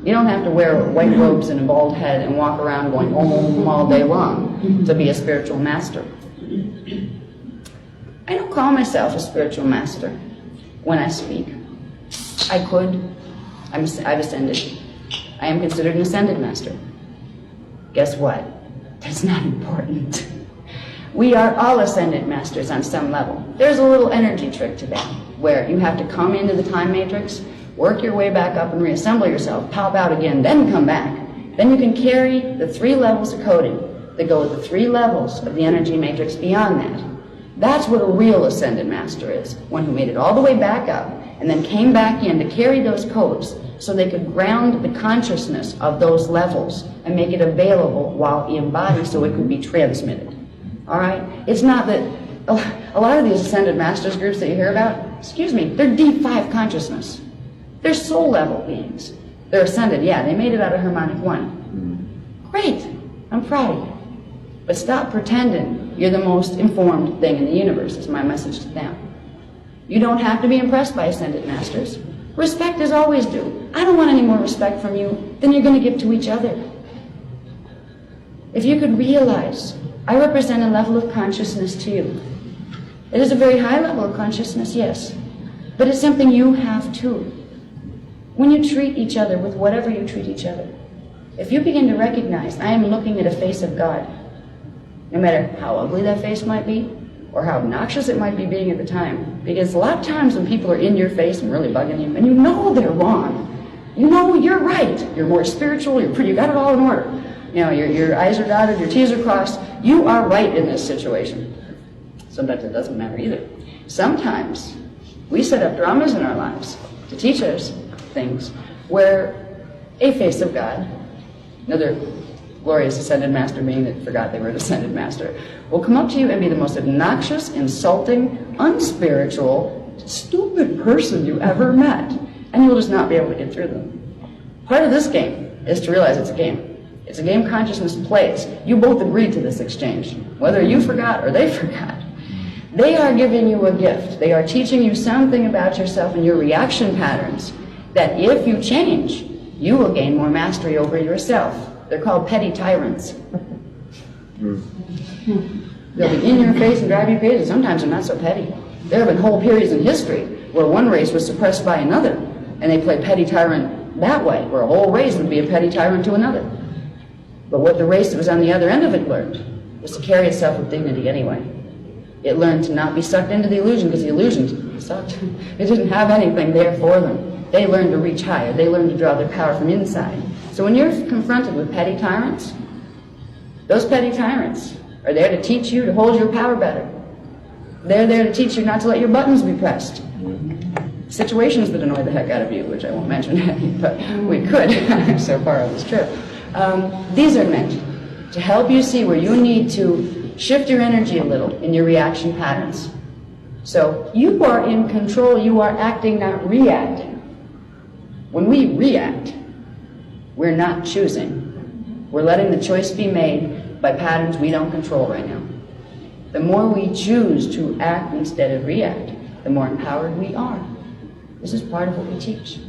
You don't have to wear white robes and a bald head and walk around going Om all day long to be a spiritual master. I don't call myself a spiritual master when I speak. I could. I've ascended. I am considered an ascended master. Guess what? That's not important. We are all ascended masters on some level. There's a little energy trick to that, where you have to come into the time matrix, work your way back up and reassemble yourself, pop out again, then come back. Then you can carry the 3 levels of coding that go with the 3 levels of the energy matrix beyond that. That's what a real ascended master is, one who made it all the way back up and then came back in to carry those codes so they could ground the consciousness of those levels and make it available while in body so it could be transmitted. All right? It's not that a lot of these ascended masters groups that you hear about, excuse me, they're deep 5 consciousness. They're soul level beings. They're ascended, yeah, they made it out of harmonic 1. Great, I'm proud of you. But stop pretending you're the most informed thing in the universe, is my message to them. You don't have to be impressed by ascended masters. Respect is always due. I don't want any more respect from you than you're going to give to each other. If you could realize, I represent a level of consciousness to you. It is a very high level of consciousness, yes, but it's something you have too. When you treat each other with whatever you treat each other, if you begin to recognize, I am looking at a face of God, no matter how ugly that face might be, or how obnoxious it might be being at the time. Because a lot of times when people are in your face and really bugging you, and you know they're wrong, you know you're right, you're more spiritual, you're pretty, you got it all in order. You know, your I's are dotted, your T's are crossed, you are right in this situation. Sometimes it doesn't matter either. Sometimes we set up dramas in our lives to teach us things where a face of God, another glorious ascended master being that forgot they were an ascended master, will come up to you and be the most obnoxious, insulting, unspiritual, stupid person you ever met. And you'll just not be able to get through them. Part of this game is to realize it's a game. It's a game consciousness plays. You both agreed to this exchange, whether you forgot or they forgot. They are giving you a gift. They are teaching you something about yourself and your reaction patterns that if you change, you will gain more mastery over yourself. They're called petty tyrants. They'll be in your face and drive you crazy. Sometimes they're not so petty. There have been whole periods in history where one race was suppressed by another, and they played petty tyrant that way, where a whole race would be a petty tyrant to another. But what the race that was on the other end of it learned was to carry itself with dignity anyway. It learned to not be sucked into the illusion, because the illusion sucked. It didn't have anything there for them. They learned to reach higher. They learned to draw their power from inside. So when you're confronted with petty tyrants, those petty tyrants are there to teach you to hold your power better. They're there to teach you not to let your buttons be pressed. Situations that annoy the heck out of you, which I won't mention any, but we could so far on this trip. These are meant to help you see where you need to shift your energy a little in your reaction patterns. So you are in control. You are acting, not reacting. When we react, we're not choosing. We're letting the choice be made by patterns we don't control right now. The more we choose to act instead of react, the more empowered we are. This is part of what we teach.